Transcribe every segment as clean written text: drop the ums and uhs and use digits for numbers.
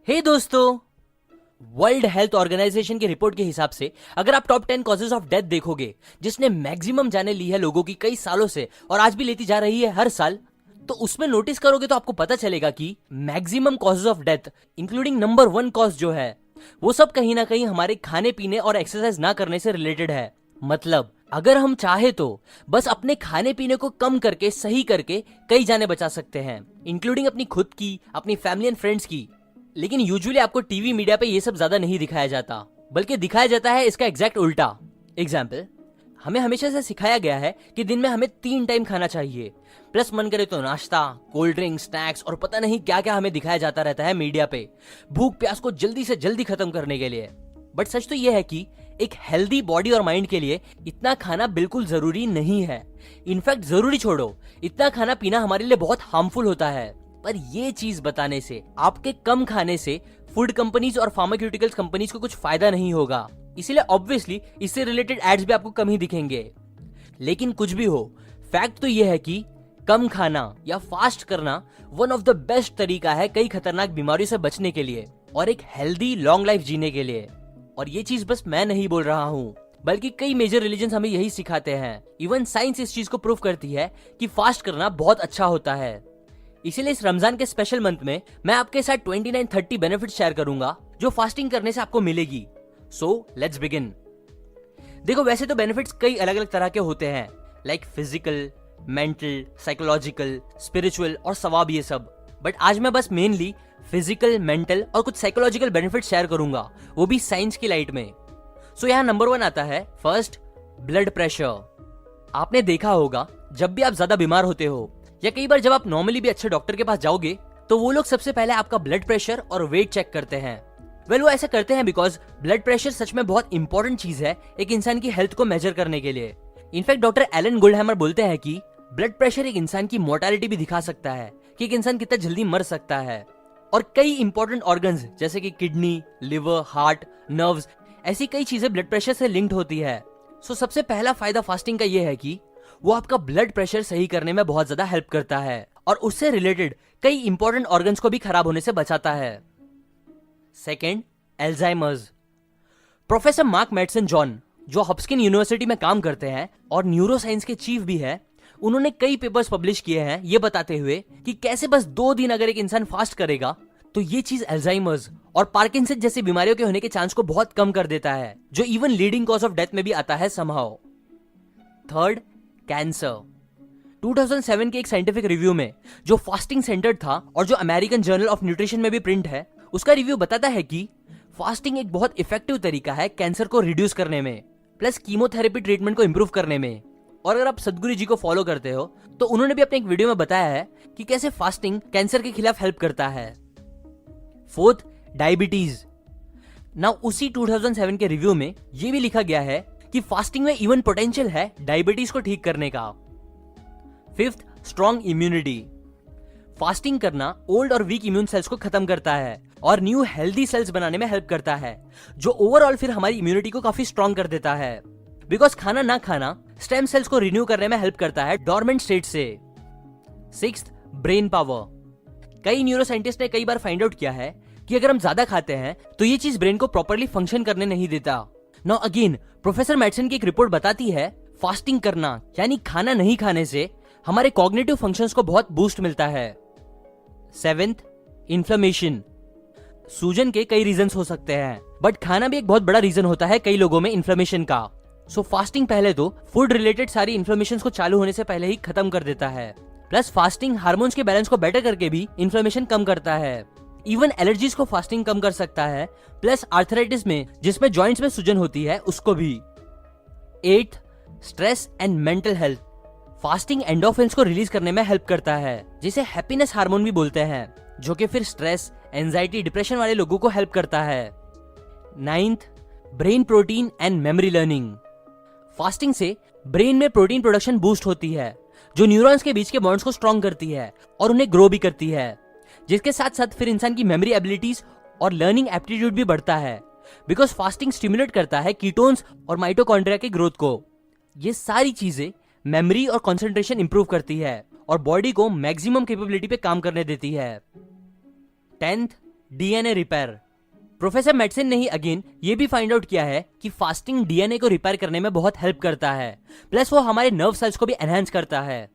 हे दोस्तों, world health organisation की report के हिसाब से अगर आप टॉप 10 कॉजेज ऑफ डेथ देखोगे जिसने मैक्सिमम जाने ली है लोगों की कई सालों से और आज भी लेती जा रही है हर साल, तो उसमें नोटिस करोगे तो आपको पता चलेगा कि maximum causes of death including number 1 cause जो है वो सब कहीं ना कहीं हमारे खाने पीने और एक्सरसाइज ना करने से रिलेटेड है। मतलब अगर हम चाहे तो बस अपने खाने पीने को कम करके सही करके कई जाने बचा सकते हैं, इंक्लूडिंग अपनी खुद की, अपनी फैमिली एंड फ्रेंड्स की। लेकिन यूजुअली आपको टीवी मीडिया पे ये सब ज्यादा नहीं दिखाया जाता, बल्कि दिखाया जाता है इसका एग्जैक्ट उल्टा। एग्जाम्पल, हमें हमेशा से सिखाया गया है कि दिन में हमें 3 टाइम खाना चाहिए, प्लस मन करे तो नाश्ता, कोल्ड ड्रिंक, स्नैक्स और पता नहीं क्या क्या हमें दिखाया जाता रहता है मीडिया पे, भूख प्यास को जल्दी से जल्दी खत्म करने के लिए। बट सच तो यह है कि एक हेल्दी बॉडी और माइंड के लिए इतना खाना बिल्कुल जरूरी नहीं है। इनफैक्ट जरूरी छोड़ो, इतना खाना पीना हमारे लिए बहुत हार्मफुल होता है। पर ये चीज बताने से, आपके कम खाने से फूड कंपनीज और फार्मास्यूटिकल्स कंपनीज को कुछ फायदा नहीं होगा, इसीलिए ऑब्वियसली इससे रिलेटेड एड्स भी आपको कम ही दिखेंगे। लेकिन कुछ भी हो, फैक्ट तो यह है कि कम खाना या फास्ट करना वन ऑफ द बेस्ट तरीका है कई खतरनाक बीमारियों से बचने के लिए और एक हेल्दी लॉन्ग लाइफ जीने के लिए। और ये चीज बस मैं नहीं बोल रहा हूँ, बल्कि कई मेजर रिलीजन हमें यही सिखाते हैं। इवन साइंस इस चीज को प्रूव करती है कि फास्ट करना बहुत अच्छा होता है। इसीलिए इस रमजान के स्पेशल मंथ में मैं आपके साथ 29-30 बेनिफिट शेयर करूंगा जो फास्टिंग करने से आपको मिलेगी। So let's begin. देखो, वैसे तो बेनिफिट्स कई अलग अलग तरह के होते हैं, like physical, mental, psychological, spiritual और सवाब, ये सब। बट आज मैं बस मेनली फिजिकल, मेंटल और कुछ साइकोलॉजिकल बेनिफिट शेयर करूंगा, वो भी साइंस की लाइट में। सो यहाँ नंबर 1 आता है, फर्स्ट, ब्लड प्रेशर। आपने देखा होगा जब भी आप ज्यादा बीमार होते हो या कई बार जब आप नॉर्मली भी अच्छे डॉक्टर के पास जाओगे तो वो लोग सबसे पहले आपका ब्लड प्रेशर और वेट चेक करते हैं। वो ऐसा करते हैं बिकॉज ब्लड प्रेशर सच में बहुत इंपॉर्टेंट चीज है एक इंसान की हेल्थ को मेजर करने के लिए। इनफैक्ट डॉक्टर एलन गोल्डहैमर बोलते हैं कि ब्लड प्रेशर एक इंसान की मोर्टेलिटी भी दिखा सकता है कि एक इंसान कितना जल्दी मर सकता है। और कई इंपॉर्टेंट ऑर्गन्स जैसे कि किडनी, लिवर, हार्ट, नर्व्स, ऐसी कई चीजें ब्लड प्रेशर से लिंक्ड होती है। सो सबसे पहला फायदा फास्टिंग का यह है कि वो आपका ब्लड प्रेशर सही करने में बहुत ज्यादा हेल्प करता है और उससे रिलेटेड कई इंपॉर्टेंट ऑर्गन्स को भी खराब होने से बचाता है। Second, Alzheimer's. Professor Mark Madson John, जो हॉप्किंस यूनिवर्सिटी में काम करते हैं और न्यूरो साइंस के चीफ भी है, उन्होंने कई पेपर्स पब्लिश किए हैं ये बताते हुए कि कैसे बस 2 दिन अगर एक इंसान फास्ट करेगा तो ये चीज एल्जाइमर्स और पार्किंसन जैसी बीमारियों के होने के चांस को बहुत कम कर देता है, जो even leading cause of death में भी आता है समहाउ। Third, cancer. 2007 के एक साइंटिफिक रिव्यू में जो फास्टिंग सेंटर्ड था और जो अमेरिकन जर्नल ऑफ न्यूट्रिशन में भी प्रिंट है, उसका रिव्यू बताता है कि फास्टिंग एक बहुत इफेक्टिव तरीका है कैंसर को रिड्यूस करने में, प्लस कीमोथेरेपी ट्रीटमेंट को इंप्रूव करने में। और अगर आप सदगुरु जी को फॉलो करते हो तो उन्होंने भी अपने एक वीडियो में बताया है कि कैसे फास्टिंग कैंसर के खिलाफ हेल्प करता है। Fourth, diabetes. ना उसी 2007 के रिव्यू में यह भी लिखा गया है कि फास्टिंग में इवन पोटेंशियल है डायबिटीज को ठीक करने का। Fifth, strong immunity. फास्टिंग करना ओल्ड और वीक इम्यून सेल्स को खत्म करता है और न्यू हेल्दी सेल्स बनाने में हेल्प करता है, जो ओवरऑल फिर हमारी इम्यूनिटी को काफी स्ट्रॉन्ग कर देता है। बिकॉज खाना ना खाना स्टेम सेल्स को रिन्यू करने में हेल्प करता है डॉर्मेंट स्टेट से। Sixth, brain power. कई न्यूरो साइंटिस्ट ने कई बार फाइंड आउट किया है कि अगर हम ज्यादा खाते हैं तो ये चीज ब्रेन को प्रॉपरली फंक्शन करने नहीं देता। नाउ अगेन प्रोफेसर मेडसन की एक रिपोर्ट बताती है फास्टिंग करना यानी खाना नहीं खाने से हमारे कॉग्निटिव फंक्शंस को बहुत बूस्ट मिलता है। Seventh, inflammation. सूजन के कई रीजंस हो सकते हैं, बट खाना भी एक बहुत बड़ा रीजन होता है कई लोगों में इन्फ्लेमेशन का। सो फास्टिंग पहले तो फूड रिलेटेड सारी इन्फ्लेमेशन को चालू होने से पहले ही खत्म कर देता है। प्लस फास्टिंग हार्मोन्स के बैलेंस को बेटर करके भी इन्फ्लेमेशन कम करता है। इवन एलर्जीज को फास्टिंग कम कर सकता है, प्लस आर्थराइटिस में जिसमें जॉइंट्स में सूजन होती है उसको भी। 8th, stress and mental health. Fasting endorphins को रिलीज करने में हेल्प करता है, जिसे हैप्पीनेस हार्मोन भी बोलते हैं, जो कि फिर स्ट्रेस, एंजाइटी, डिप्रेशन वाले लोगों को हेल्प करता है। 9th, brain protein and memory learning. Fasting से ब्रेन में प्रोटीन प्रोडक्शन बूस्ट होती है, जो न्यूरॉन्स के बीच के बॉन्ड्स को स्ट्रॉन्ग करती है और उन्हें ग्रो भी करती है, जिसके साथ साथ फिर इंसान की मेमोरी एबिलिटीज और लर्निंग एप्टीट्यूड भी बढ़ता है, बिकॉज फास्टिंग स्टिमुलेट करता है कीटोन्स और माइटोकॉन्ड्रिया के ग्रोथ को। ये सारी चीजें मेमोरी और कंसंट्रेशन इंप्रूव करती है और बॉडी को मैक्सिमम कैपेबिलिटी पे काम करने देती है। 10th, DNA repair. Professor medicine ने ही अगेन ये भी फाइंड आउट किया है कि फास्टिंग डीएनए को रिपेयर करने में बहुत हेल्प करता है, प्लस वो हमारे नर्व सेल्स को भी एनहांस करता है।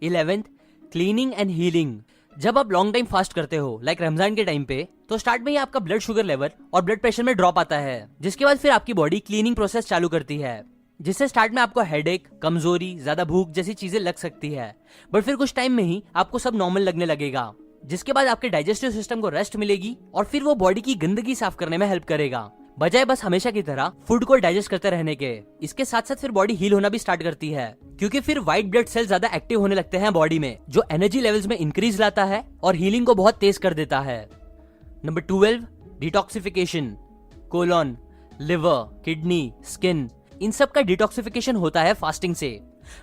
11th, cleaning and healing. जब आप लॉन्ग टाइम फास्ट करते हो लाइक रमजान के टाइम पे, तो स्टार्ट में ही आपका ब्लड शुगर लेवल और ब्लड प्रेशर में ड्रॉप आता है, जिसके बाद फिर आपकी बॉडी क्लीनिंग प्रोसेस चालू करती है, जिससे स्टार्ट में आपको हेडेक, कमजोरी, ज्यादा भूख जैसी चीजें लग सकती है, बट फिर कुछ टाइम में ही आपको सब नॉर्मल लगने लगेगा, जिसके बाद आपके डाइजेस्टिव सिस्टम को रेस्ट मिलेगी और फिर वो बॉडी की गंदगी साफ करने में हेल्प करेगा, बजाय बस हमेशा की तरह फूड को डाइजेस्ट करते रहने के। इसके साथ साथ फिर बॉडी हील होना भी स्टार्ट करती है, क्योंकि फिर व्हाइट ब्लड सेल ज्यादा एक्टिव होने लगते हैं बॉडी में, जो एनर्जी लेवल्स में इंक्रीज लाता है और हीलिंग को बहुत तेज कर देता है। Number 12, detoxification. Colon, liver, kidney, skin, इन सब का डिटॉक्सिफिकेशन होता है फास्टिंग से।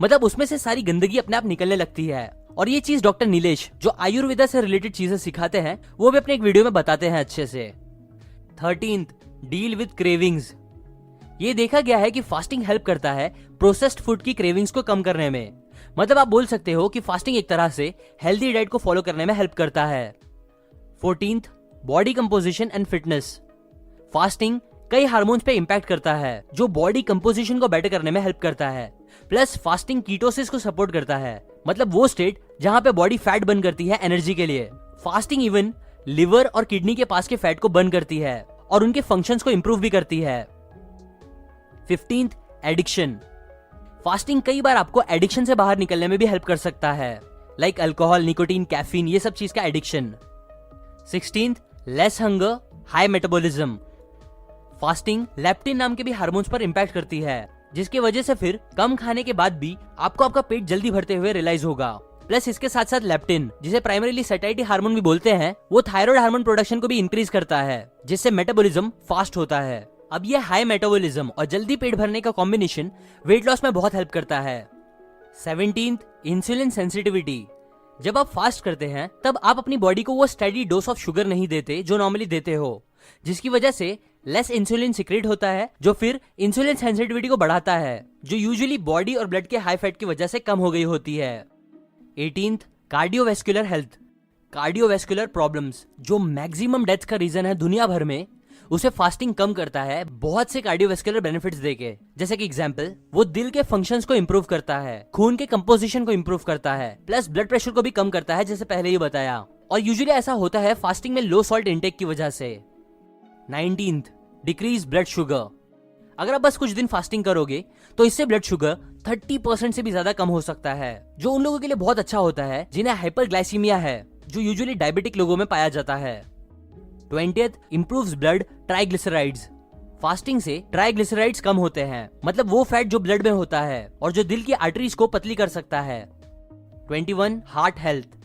मतलब उसमें से सारी गंदगी अपने आप निकलने लगती है, और ये चीज डॉक्टर नीलेश, जो आयुर्वेदा से रिलेटेड चीजें सिखाते हैं, वो भी अपने एक वीडियो में बताते हैं अच्छे से। 13th, deal with cravings. ये देखा गया है कि फास्टिंग हेल्प करता है प्रोसेस्ड फूड की क्रेविंग्स को कम करने में। मतलब आप बोल सकते हो कि फास्टिंग एक तरह से हेल्दी डाइट को फॉलो करने में हेल्प करता है। 14th, body composition and fitness. Fasting कई हार्मोन्स पे इंपैक्ट करता है, जो बॉडी कंपोजिशन को बेटर करने में हेल्प करता है। प्लस फास्टिंग कीटोसिस को सपोर्ट करता है, मतलब वो स्टेट जहां पे बॉडी फैट बर्न करती है एनर्जी के लिए। फास्टिंग इवन लिवर और किडनी के पास के फैट को बर्न करती है और उनके फंक्शंस को इंप्रूव भी करती है। 15th, addiction. फास्टिंग कई बार आपको एडिक्शन से बाहर निकलने में भी हेल्प कर सकता है, लाइक अल्कोहल, निकोटीन, कैफीन, ये सब चीज का addiction. 16th, less hunger, high metabolism. Fasting leptin नाम के भी हार्मोन्स पर इंपैक्ट करती है, जिसकी वजह से फिर कम खाने के बाद भी आपको आपका पेट जल्दी भरते हुए रियलाइज होगा। प्लस इसके साथ साथ लेप्टिन, जिसे प्राइमरीली सैटिस्फाइड हार्मोन भी बोलते हैं, वो थायराइड हार्मोन प्रोडक्शन को भी इंक्रीज करता है, जिससे मेटाबॉलिज्म फास्ट होता है। अब ये हाई मेटाबॉलिज्म और जल्दी पेट भरने का कॉम्बिनेशन वेट लॉस में बहुत हेल्प करता है। 17th, insulin sensitivity. जब आप फास्ट करते हैं तब आप अपनी बॉडी को वो स्टेडी डोज ऑफ शुगर नहीं देते जो नॉर्मली देते हो, जिसकी वजह से लेस इंसुलिन सिक्रेट होता है, जो फिर इंसुलिन सेंसिटिविटी को बढ़ाता है, जो यूजुअली बॉडी और ब्लड के हाई फैट की वजह से कम हो गई होती है। 18th, cardiovascular health. Cardiovascular problems, जो मैक्सिमम डेथ्स का रीजन है दुनिया भर में, उसे फास्टिंग कम करता है बहुत से कार्डियोवैस्कुलर बेनिफिट्स देके। जैसे कि एग्जांपल, वो दिल के फंक्शंस को इंप्रूव करता है, खून के कंपोजिशन को इंप्रूव करता है, प्लस ब्लड प्रेशर को भी कम करता है, जैसे पहले ही बताया। और यूजुअली ऐसा होता है फास्टिंग में लो सॉल्ट इंटेक की वजह से। 19th, decrease blood sugar. अगर आप बस कुछ दिन फास्टिंग करोगे तो इससे ब्लड शुगर 30% से भी ज्यादा कम हो सकता है, जो उन लोगों के लिए बहुत अच्छा होता है जिन्हें हाइपरग्लाइसीमिया है, जो यूजुअली डायबिटिक लोगों में पाया जाता है। 20th, improves blood triglycerides. Fasting से ट्राइग्लिसराइड्स कम होते हैं, मतलब वो फैट जो ब्लड में होता है और जो दिल की आर्टरीज को पतली कर सकता है। 21, हार्ट हेल्थ।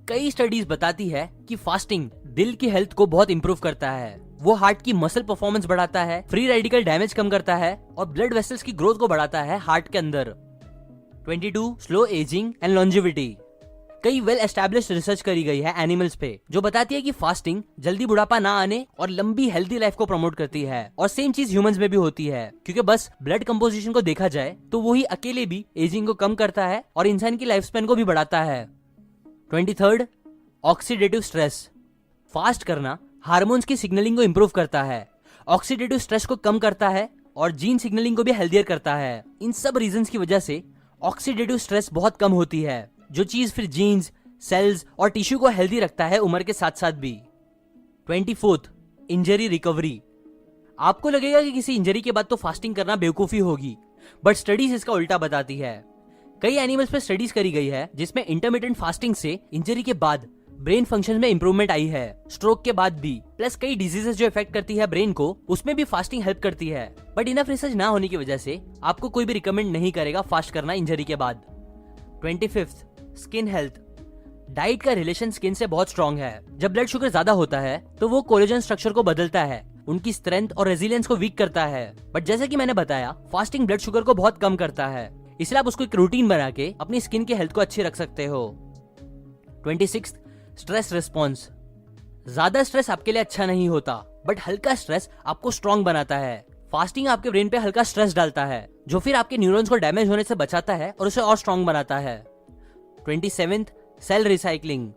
कई स्टडीज बताती है कि फास्टिंग दिल की हेल्थ को बहुत इंप्रूव करता है। वो हार्ट की मसल परफॉर्मेंस बढ़ाता है, फ्री रेडिकल डैमेज कम करता है और ब्लड वेसल्स की ग्रोथ को बढ़ाता है हार्ट के अंदर। 22, स्लो एजिंग एंड लॉन्जिविटी। कई वेल एस्टैब्लिश्ड रिसर्च करी गई है एनिमल्स पे, जो बताती है कि फास्टिंग जल्दी बुढ़ापा ना आने और लंबी हेल्दी लाइफ को प्रमोट करती है। और सेम चीज ह्यूमंस में भी होती है, क्योंकि बस ब्लड कंपोजिशन को देखा जाए तो वही अकेले भी एजिंग को कम करता है और इंसान की लाइफ स्पैन को भी बढ़ाता है। 23rd, oxidative stress. फास्ट करना हार्मोन्स की सिग्नलिंग को इंप्रूव करता है, ऑक्सीडेटिव स्ट्रेस को कम करता है और जीन सिग्नलिंग को भी हेल्दियर करता है। इन सब रीजंस की वजह से ऑक्सीडेटिव स्ट्रेस बहुत कम होती है, जो चीज फिर जीन्स, सेल्स और टिश्यू को हेल्दी रखता है उम्र के साथ साथ भी। 24th, injury recovery. आपको लगेगा कि किसी इंजरी के बाद तो फास्टिंग करना बेवकूफी होगी, बट स्टडीज इसका उल्टा बताती है। कई एनिमल्स पे स्टडीज करी गई है जिसमें इंटरमिटेंट फास्टिंग से इंजरी के बाद ब्रेन फंक्शन में इंप्रूवमेंट आई है, स्ट्रोक के बाद भी। प्लस कई डिजीजेस जो इफेक्ट करती है ब्रेन को, उसमें भी फास्टिंग हेल्प करती है, बट इनफ रिसर्च ना होने की वजह से आपको कोई भी रिकमेंड नहीं करेगा फास्ट करना इंजरी के बाद। 25th, skin health. डाइट का रिलेशन स्किन से बहुत स्ट्रॉन्ग है। जब ब्लड शुगर ज्यादा होता है तो वो कोलेजन स्ट्रक्चर को बदलता है, उनकी स्ट्रेंथ और रेजिलियंस को वीक करता है। बट जैसे कि मैंने बताया, फास्टिंग ब्लड शुगर को बहुत कम करता है, इसलिए आप उसको एक रूटीन बना के अपनी स्किन की हेल्थ को अच्छी रख सकते हो। 26th, stress response. ज्यादा स्ट्रेस आपके लिए अच्छा नहीं होता, बट हल्का स्ट्रेस आपको स्ट्रॉन्ग बनाता है। फास्टिंग आपके ब्रेन पे हल्का स्ट्रेस डालता है, जो फिर आपके न्यूरॉन्स को डैमेज होने से बचाता है और उसे और स्ट्रॉन्ग बनाता है। 27th, cell recycling.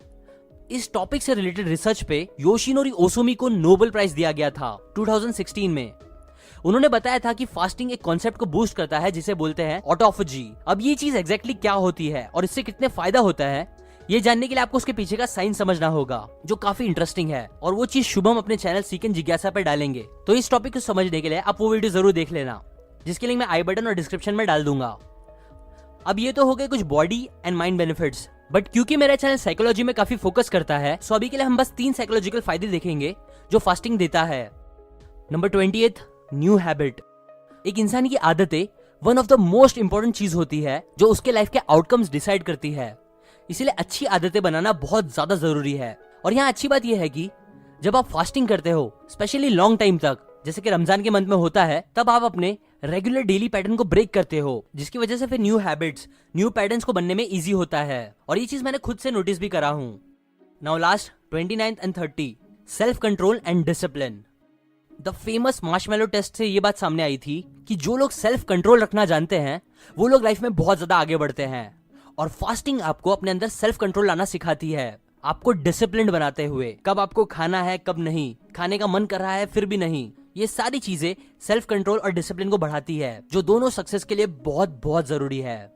इस टॉपिक से रिलेटेड रिसर्च पे योशिनोरी ओसुमी को नोबेल प्राइज दिया गया था 2016 में। उन्होंने बताया था कि फास्टिंग एक कॉन्सेप्ट को बूस्ट करता है जिसे बोलते हैं ऑटोफेजी। अब ये चीज एग्जैक्टली क्या होती है और इससे कितने फायदा होता है, ये जानने के लिए आपको उसके पीछे का साइंस समझना होगा, जो काफी इंटरेस्टिंग है, और वो चीज शुभम अपने चैनल सीक एंड जिज्ञासा पे डालेंगे। तो इस टॉपिक को समझने के लिए आप वो वीडियो जरूर देख लेना, जिसके लिंक मैं आई बटन और डिस्क्रिप्शन में डाल दूंगा। अब ये तो हो गए कुछ body and mind benefits, but क्योंकि मेरा चैनल साइकोलॉजी में काफी फोकस करता है, सो अभी के लिए हम बस 3 साइकोलॉजिकल फायदे देखेंगे जो फास्टिंग देता है। Number 28, new habit. एक इंसान की आदतें one of the most important चीज होती है जो उसके लाइफ के आउटकम्स डिसाइड करती है। इसीलिए अच्छी आदतें बनाना बहुत ज्यादा जरूरी है। और यहाँ अच्छी बात यह है कि जब आप फास्टिंग करते हो, स्पेशली लॉन्ग टाइम तक, जैसे कि रमजान के मंथ में होता है, तब आप अपने रेगुलर डेली पैटर्न को ब्रेक करते हो, जिसकी वजह से फिर न्यू हैबिट्स, न्यू पैटर्न्स को बनने में इजी होता है। और ये चीज मैंने खुद से नोटिस भी करा हूं। Now last 29 and 30, self control and discipline. The famous marshmallow test से ये बात सामने आई थी कि जो लोग सेल्फ कंट्रोल रखना जानते हैं वो लोग लाइफ में बहुत ज्यादा आगे बढ़ते हैं। और फास्टिंग आपको अपने अंदर सेल्फ कंट्रोल लाना सिखाती है, आपको डिसिप्लिन्ड बनाते हुए, कब आपको खाना है कब नहीं, खाने का मन कर रहा है फिर भी नहीं। ये सारी चीजें सेल्फ कंट्रोल और डिसिप्लिन को बढ़ाती है, जो दोनों सक्सेस के लिए बहुत बहुत जरूरी है।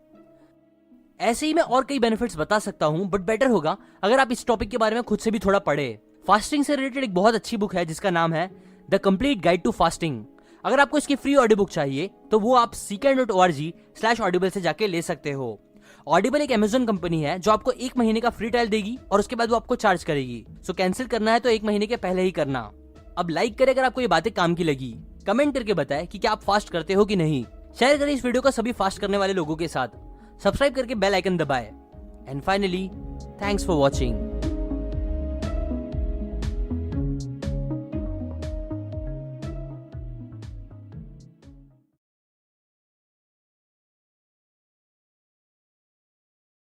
ऐसे ही मैं और कई बेनिफिट्स बता सकता हूं, बट बेटर होगा अगर आप इस टॉपिक के बारे में खुद से भी थोड़ा पढ़े। फास्टिंग से रिलेटेड एक बहुत अच्छी बुक है जिसका नाम है the complete guide to fasting. अगर आपको इसकी फ्री ऑडियो बुक चाहिए तो वो आप seekern.org/audible से जाके ले सकते हो। ऑडिबल एक अमेज़न कंपनी है जो आपको 1 महीने का फ्री ट्रायल देगी और उसके बाद वो आपको चार्ज करेगी। सो कैंसिल करना है तो 1 महीने के पहले ही करना। अब लाइक करें अगर आपको ये बातें काम की लगी, कमेंट करके बताएं कि क्या आप फास्ट करते हो कि नहीं, शेयर करें इस वीडियो को सभी फास्ट करने वाले लोगों के साथ, सब्सक्राइब करके बेल आइकन दबाएं। And finally, thanks for watching.